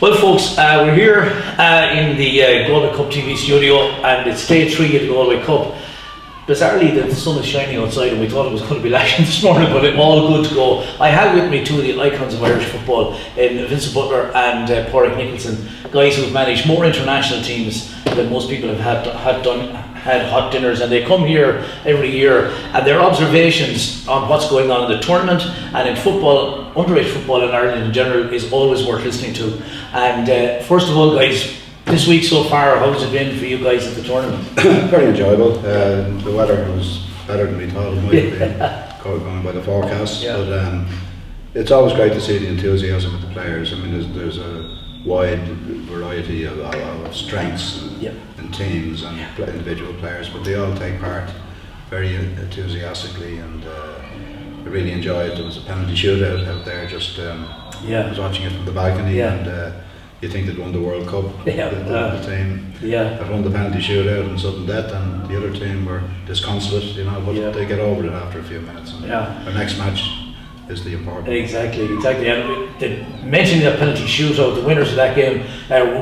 Well folks, we're here in the Galway Cup TV studio, and it's day 3 of the Galway Cup. Bizarrely the sun is shining outside and we thought it was going to be lashing this morning, but it's all good to go. I have with me two of the icons of Irish football, Vincent Butler and Pádraig Nicholson, guys who have managed more international teams than most people have had hot dinners, and they come here every year, and their observations on what's going on in the tournament and in football, underage football in Ireland in general, is always worth listening to. And first of all, guys, this week so far, how's it been for you guys at the tournament? Very enjoyable. The weather was better than we thought it might be, going by the forecast. Yeah. But it's always great to see the enthusiasm of the players. I mean, there's a wide variety of strengths and teams and individual players, but they all take part very enthusiastically, and I really enjoyed. There was a penalty shootout out there. I was watching it from the balcony, and you think they'd won the World Cup. The team that won the penalty shootout and sudden death, and the other team were disconsolate, but they get over it after a few minutes. And our next match is the important. Exactly. And mentioning that penalty shootout, the winners of that game,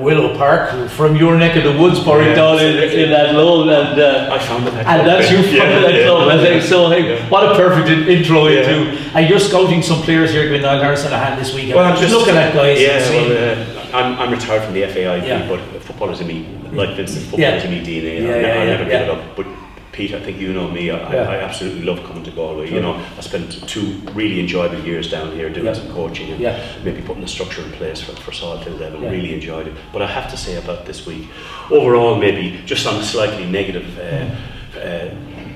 Willow Park, from your neck of the woods, pouring down in that low, and I founded that club. And that's you founded that club. I think so. What a perfect intro into. And you're scouting some players here, giving Niall Harrison a hand this weekend. Well, I'm just looking at guys. I'm retired from the FAI, but footballers in me, like Vincent, footballers in me DNA. I never give it up. But Pete, I think you know me, I absolutely love coming to Galway. I spent 2 really enjoyable years down here doing some coaching and maybe putting a structure in place for solid level. Really enjoyed it. But I have to say about this week, overall, maybe just on a slightly negative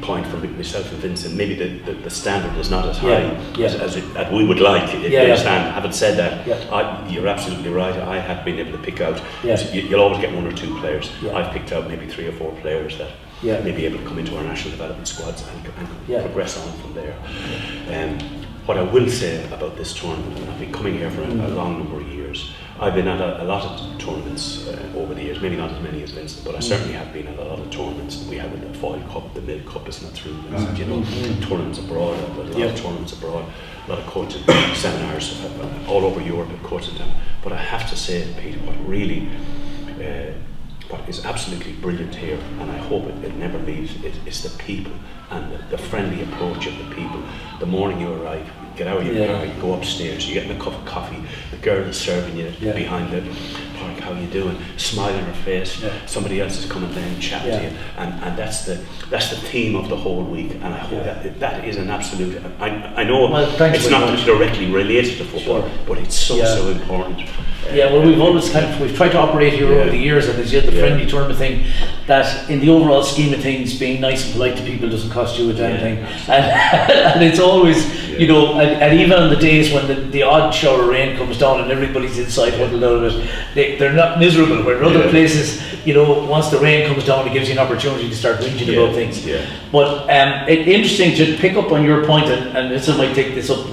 point for myself and Vincent, maybe the standard is not as high as we would like. If you understand. Having said that, you're absolutely right. I have been able to pick out. You'll always get 1 or 2 players. I've picked out maybe 3 or 4 players that may be able to come into our national development squads and progress on from there. What I will say about this tournament, and I've been coming here for a long number of years, I've been at a lot of tournaments over the years, maybe not as many as Vincent, but I certainly have been at a lot of tournaments. We have the Foyle Cup, the Mill Cup is not through, tournaments abroad, a lot of tournaments abroad, a lot of coaching seminars all over Europe and coaching them. But I have to say, Peter, what is absolutely brilliant here, and I hope it never leaves, is the people and the friendly approach of the people. The morning you arrive, you get out of your car, you go upstairs, you get a cup of coffee, the girl is serving you behind the park, how you doing, smile on her face, somebody else is coming down chatting to you, and that's the theme of the whole week. And I hope that is an absolute, I know it's not directly related to football, but it's so important. Well, we've always we've tried to operate here over the years, and there's the friendly tournament thing, that in the overall scheme of things, being nice and polite to people doesn't cost you a damn thing, and it's always, and even on the days when the odd shower of rain comes down and everybody's inside huddled out of it, they're not miserable, where in other places, once the rain comes down, it gives you an opportunity to start whinging about things. But it's interesting to pick up on your point, and Vincent might take this up.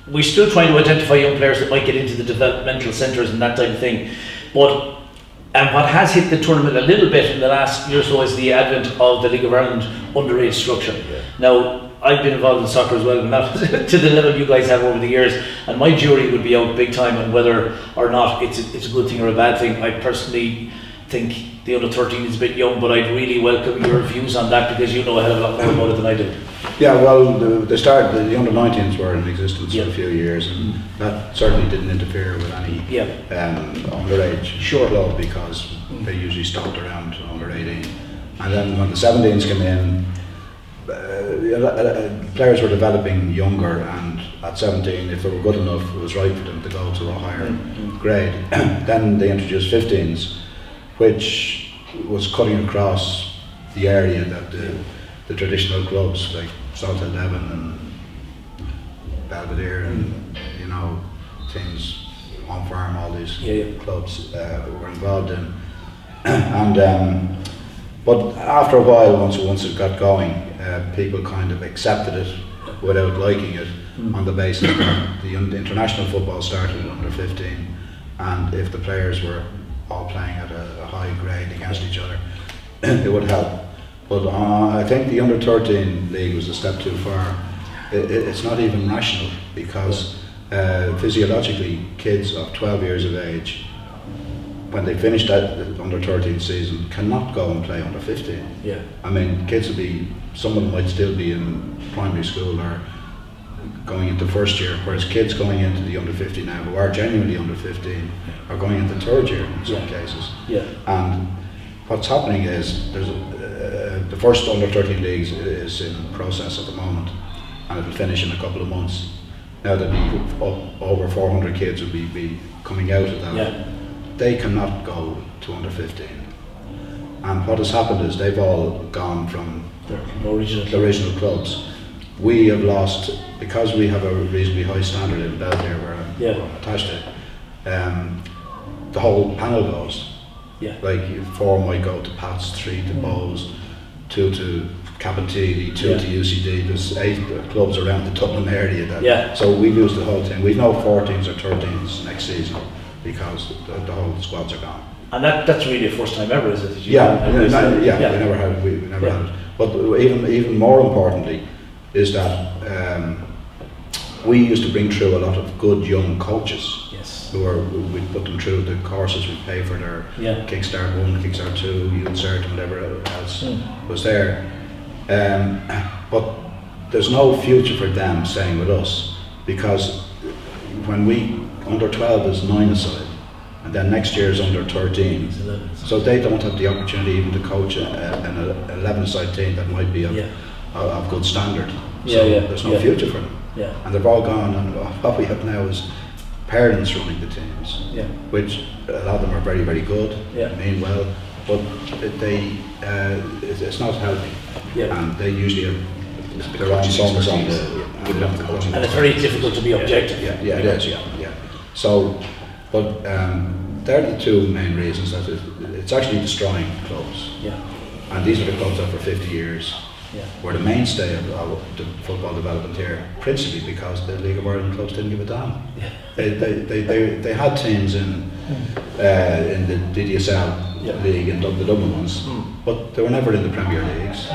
We're still trying to identify young players that might get into the developmental centres and that type of thing. But what has hit the tournament a little bit in the last year or so is the advent of the League of Ireland underage structure. Now, I've been involved in soccer as well, but not to the level you guys have over the years, and my jury would be out big time on whether or not it's a good thing or a bad thing. I personally think the under 13 is a bit young, but I'd really welcome your views on that, because you know a hell of a lot more about it than I do. Yeah, well, the under 19s were in existence for a few years, and that certainly didn't interfere with any underage club, because they usually stopped around under 18. And then when the 17s came in, players were developing younger, and at 17, if they were good enough, it was right for them to go to a higher grade. Then they introduced 15s, which was cutting across the area that the traditional clubs like Salta Devon and Belvedere and things on farm, all these clubs were involved in. And but after a while, once it got going, people kind of accepted it without liking it, on the basis that the international football started at under 15, and if the players were all playing at a high grade against each other, it would help. But I think the under 13 league was a step too far. It's not even rational, because physiologically, kids of 12 years of age, when they finish that under 13 season, cannot go and play under 15. Yeah. I mean, kids will be, some of them might still be in primary school or going into first year, whereas kids going into the under 15 now, who are genuinely under 15, are going into third year in some cases. Yeah. And what's happening is, there's the first under 13 leagues is in process at the moment, and it will finish in a couple of months. Now there'll be over 400 kids will be coming out of that. Yeah. They cannot go to under 15. And what has happened is they've all gone from the original clubs. We have lost, because we have a reasonably high standard in Belfast where I'm attached to, the whole panel goes. Yeah. Like 4 might go to Pats, 3 to Bowes, 2 to Cabinteely, 2 to UCD. There's 8 clubs around the Dublin area that, so we lose the whole thing. We've no 14s or 13s next season because the whole squads are gone. And that's really a first time ever, is it? We never had it. But even more importantly is that we used to bring through a lot of good young coaches. We put them through the courses, we pay for their Kickstart 1, Kickstart 2, Youth and whatever else was there. But there's no future for them staying with us, because when we, under 12 is 9-a-side, and then next year is under 13, so they don't have the opportunity even to coach an 11-a-side team that might be of good standard. So there's no future for them. And they've all gone, and what we have now is parents running the teams, which a lot of them are very, very good, mean well, but it's not healthy, and they usually have their own sons on and it's very difficult to be objective. It is, So, but they're the 2 main reasons that it's actually destroying clubs. And these are the clubs that for 50 years were the mainstay of the football development here, principally because the League of Ireland clubs didn't give a damn. They had teams in the DDSL league and the Dublin ones, but they were never in the Premier Leagues.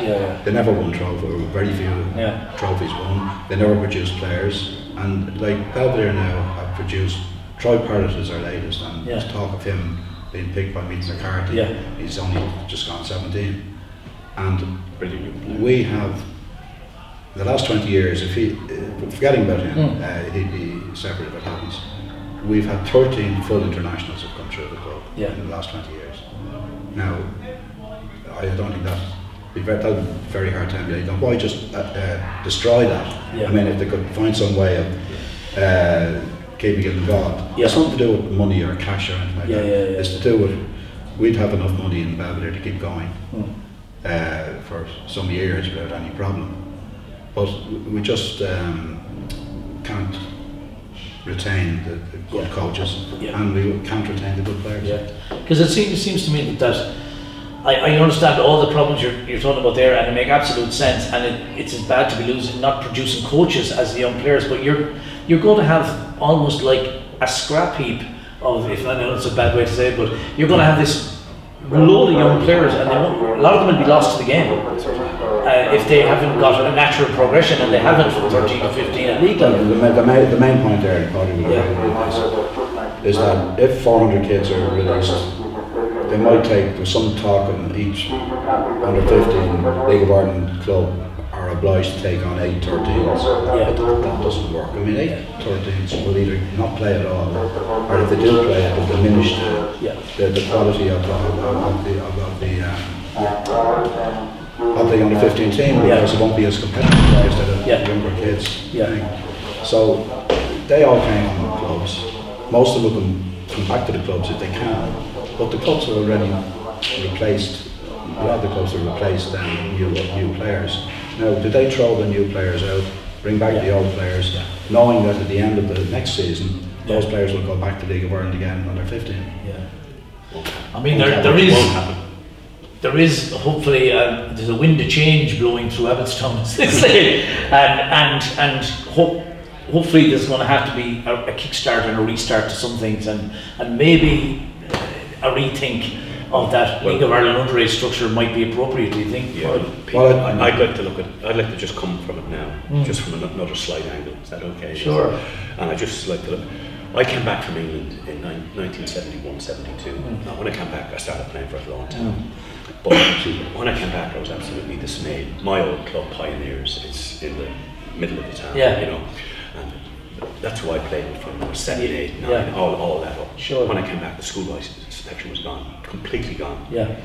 They never won trophies, very few trophies won. They never produced players, and like Belvedere now have produced. Troy Parrott is our latest, and there's talk of him being picked by Meath McCarthy. He's only just gone 17. And we have, the last 20 years, forgetting about him, he'd be separate if it happens. We've had 13 full internationals have come through the club in the last 20 years. Now, I don't think that'd be very hard to emulate. Why just destroy that? I mean, if they could find some way of keeping it involved. It's nothing to do with money or cash or anything like that. It's to do with, we'd have enough money in Belvedere to keep going for some years without any problem. But we just can't retain the good coaches, and we can't retain the good players. Because it seems to me that I understand all the problems you're talking about there, and they make absolute sense, and it's as bad to be not producing coaches as the young players, but you're going to have almost like a scrap heap of, if I know it's a bad way to say it, but you're going to have this load of young players, and a lot of them will be lost to the game if they haven't got a natural progression, and they haven't from 13 to 15 at league level. The main point there, is that if 400 kids are released, they might take, there's some talk in each under 15 League of Ireland club are obliged to take on 8 13s. But that doesn't work. I mean, 8 13s will either not play at all, or if they do play, it will diminish the quality of the under 15 team, because it won't be as competitive as the younger kids. So they all came from clubs. Most of them come back to the clubs if they can. But the clubs are already replaced. A lot of the clubs are replaced then new players. Now, do they throw the new players out, bring back the old players, knowing that at the end of the next season, those players will go back to League of Ireland again when they're 15? I mean, there is hopefully there's a wind of change blowing through Abbottstown, as they say, and hopefully there's going to have to be a kickstart and a restart to some things, and maybe a rethink of that League of Ireland underage structure might be appropriate, do you think? Yeah, I'd like to look at, I'd like to just come from it now, just from another slight angle. Is that okay? Sure. And I just like to look. I came back from England in 1971-72. Now, when I came back, I started playing for a long time. But when I came back, I was absolutely dismayed. My old club, Pioneers, it's in the middle of the town, you know, and that's who I played with from 7, 8, 9, all that up. Sure. When I came back, the schoolboys section was gone, completely gone. Yeah.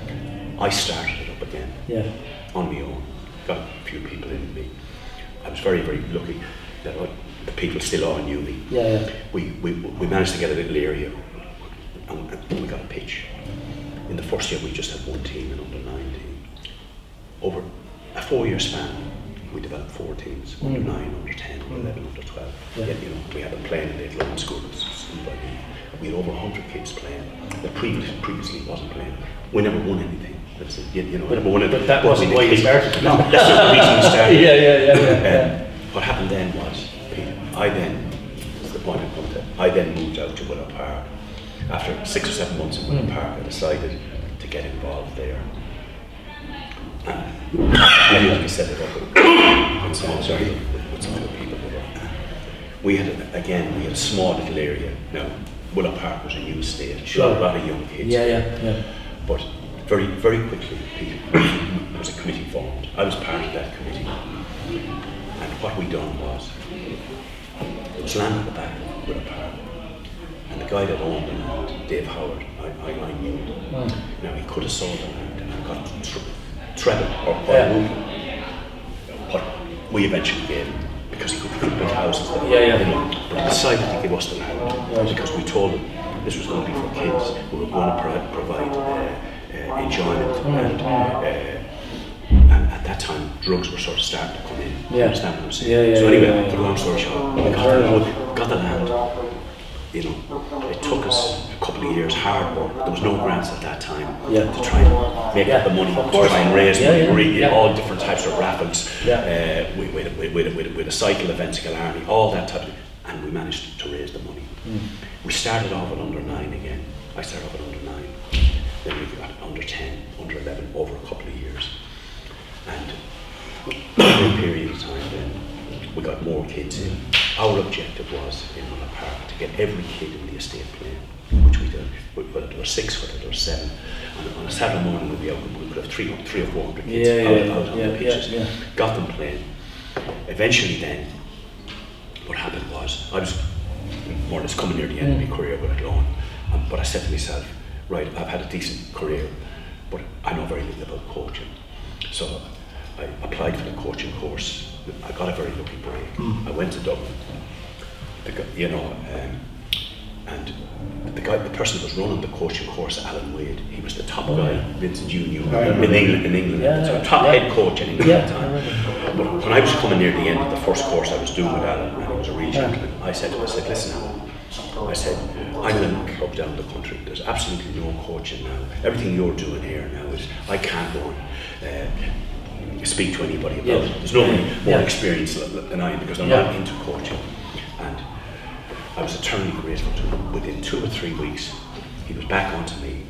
I started it up again, on my own. Got a few people in with me. I was very, very lucky that the people still all knew me. We managed to get a little area, and we got a pitch. In the first year, we just had one team, an under-9 team. Over a 4-year span, we developed 4 teams: under-9, under-10, under-11, under-12. You know, we had them playing in the Athlone school. We had over 100 kids playing that previously wasn't playing. We never won anything. That's it, you know, never won anything. But that wasn't why you started. No, that's not the reason we started. Yeah. What happened then was, I then, that's the point I come to, I then moved out to Butler Park. After 6 or 7 months in Butler Park, I decided to get involved there. And maybe like I said it up with some other people there. We had a small little area. Now, Butler Park was a new estate, a lot of young kids. But very, very quickly, there was a committee formed. I was part of that committee. And what we done was, there was land at the back of Butler Park. And the guy that owned the land, Dave Howard, I knew him. Now, he could have sold the land and got treble or what we eventually gave him, because he could build houses there. You know, but he decided to give us the land because we told him this was going to be for kids who were going to provide enjoyment and at that time drugs were sort of starting to come in. You understand what I'm saying? So anyway, for the long story short, we got the land. You know, it took us a couple of years, hard work. There was no grants at that time to try and make up the money, to try and raise money, all different types of raffles, with a cycle events, Killarney, all that type of, and we managed to raise the money. We started off at under-9 again. I started off at under-9. Then we got under-10, under-11 over a couple of years. And over a period of time then, we got more kids in. Our objective was in Butler Park to get every kid in the estate playing, which we did. Whether there were 6, whether there were 7. And on a Saturday morning we'd be out, we could have 300 or 400 kids out on the pitches. Got them playing. Eventually then, what happened was, I was more or less coming near the end of my career with Athlone. But I said to myself, right, I've had a decent career, but I know very little about coaching. So I applied for the coaching course. I got a very lucky break. I went to Dublin, you know, and the person who was running the coaching course, Alan Wade, he was the top guy, Vincent, you knew, in England, so top head coach in England at the time. But when I was coming near the end of the first course I was doing with Alan, and he was a real gentleman, I said to him, listen Alan, I said, I'm in a club down the country, there's absolutely no coaching now. Everything you're doing here now is, I can't go and speak to anybody about it. There's nobody more experienced than I am, because I'm not into coaching. And I was eternally grateful to him. Within 2 or 3 weeks, he was back onto me.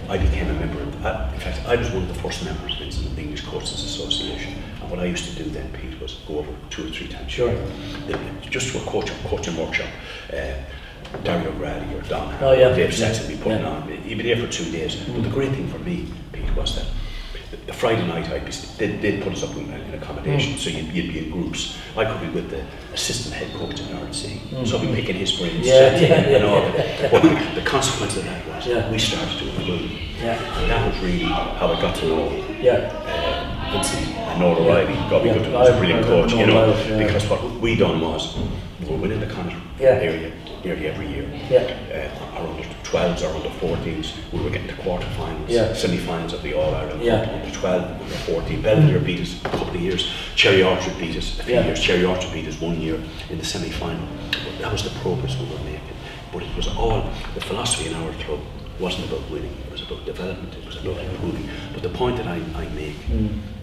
I became a member of, in fact, I was one of the first members of the English Coaches Association. And what I used to do then, Pete, was go over 2 or 3 times. Just to a coaching workshop. Dario Grady or Don Dave Sets would be putting on. He'd be there for 2 days. But the great thing for me, Pete, was that the Friday night they'd put us up in accommodation, so you'd be in groups. I could be with the assistant head coach in RC, so I'd be picking his brains and all that. But the consequence of that was we started to improve, and that was really how I got to know Vincent and Nora Riley. God be good to him, was a brilliant coach, you know, because what we done was we were winning the Connacht area nearly every year. Our under 12s, our under 14s, we were getting to quarterfinals, semi-finals of the All-Ireland Cup, under 12, under 14. Belvedere beat us a couple of years, Cherry Orchard beat us a few years, Cherry Orchard beat us 1 year in the semi-final. But that was the progress we were making. But it was all, the philosophy in our club wasn't about winning, it was about development, it was about improving. But the point that I make,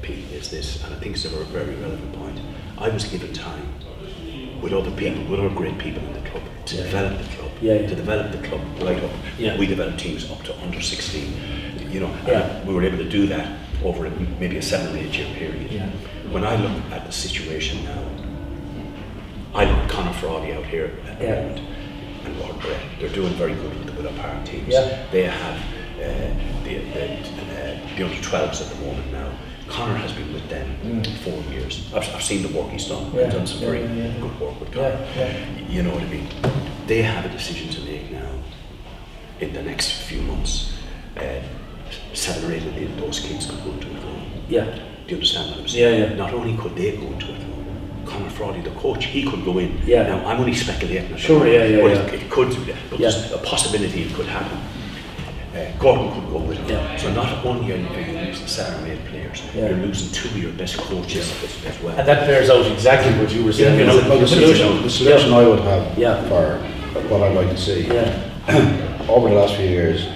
Pete, is this, and I think it's a very relevant point. I was given time with other people, with other great people in the club, to develop the club, to develop the club right up. We developed teams up to under 16. you know, we were able to do that over maybe a 7 or 8 year period. Yeah. When I look at the situation now, I look at Conor Fraudy out here at the moment, and Lord Brett, they're doing very good with the Willow Park teams. Yeah. They have the under-12s at the moment now. Conor has been with them 4 years. I've seen the work he's done. He's done some very good work with Conor. You know what I mean? They have a decision to make now in the next few months. 7 or 8 of those kids could go into it alone. Yeah. Do you understand what I'm saying? Yeah. Not only could they go into it alone, Conor Fraudy, the coach, he could go in. Yeah. Now, I'm only speculating. Sure, but yeah. It could, but there's a possibility it could happen. Gordon could go with it. Yeah. So not only are you losing 7 or 8 players, you're losing 2 of your best coaches as well. And that bears out exactly what you were saying. The solution I would have for what I'd like to see over the last few years,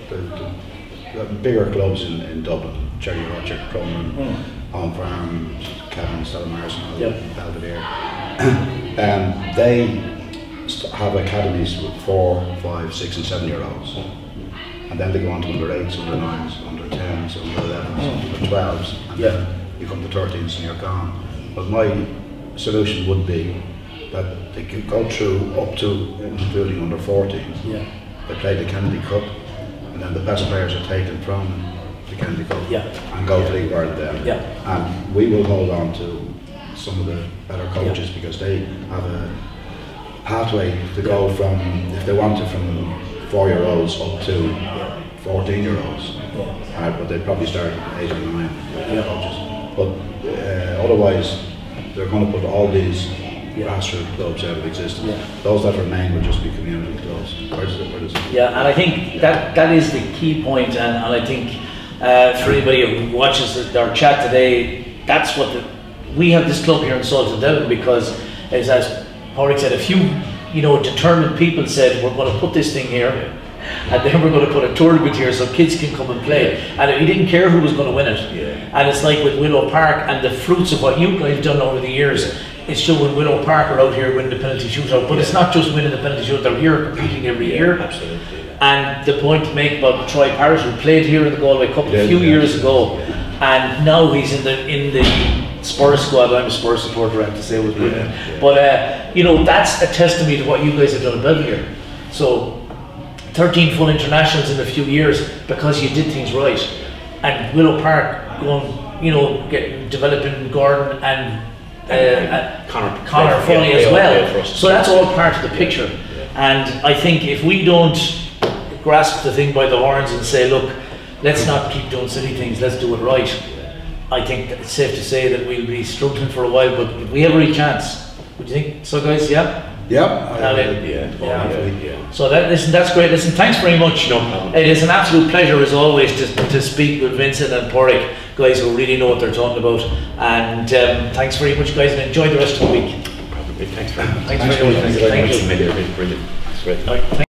the bigger clubs in Dublin, Cherry Orchard, Crumlin, Home Farm, Kevin, Stella Marsden, Belvedere, they have academies with 4, 5, 6 and 7 year olds. And then they go on to under 8s, under 9s, under 10s, under 11s, under 12s, and then you come to 13s and you're gone. But my solution would be that they could go through up to including under 14s. They play the Kennedy Cup, and then the best players are taken from the Kennedy Cup and go to League World then. And we will hold on to some of the better coaches because they have a pathway to go from, if they want to, from 4-year-olds up to 14-year-olds. But they'd probably start at 8 or 9 coaches. But otherwise, they're going to put all these grassroots clubs out of existence. Those that remain will just be community clubs. Where does it? Yeah, and I think that is the key point, and I think for anybody who watches our chat today, that's what we have this club here in Salton Devon because, as Pádraig said, a few determined people said we're going to put this thing here and then we're going to put a tournament here so kids can come and play, and he didn't care who was going to win it. And it's like with Willow Park and the fruits of what you guys have done over the years. It's showing Willow Park are out here winning the penalty shootout, but it's not just winning the penalty shootout, they're here competing every year. Absolutely. And the point to make about Troy Parrish, who played here in the Galway Cup a few years ago, and now he's in the Spurs squad. I'm a Spurs supporter, I have to say, it was brilliant. But that's a testimony to what you guys have done in Belvedere. So 13 full internationals in a few years because you did things right. And Willow Park going, developing Gordon and Conor Foley as well. So that's all part of the picture. And I think if we don't grasp the thing by the horns and say, look, let's not keep doing silly things, let's do it right, I think it's safe to say that we'll be struggling for a while, but we have a real chance. Would you think so, guys? Yeah. So that's great. Listen, thanks very much. No problem. It is an absolute pleasure as always to speak with Vincent and Pádraig, guys who really know what they're talking about. And thanks very much, guys, and enjoy the rest of the week. Thanks very much. Thanks very much. Brilliant. That's great.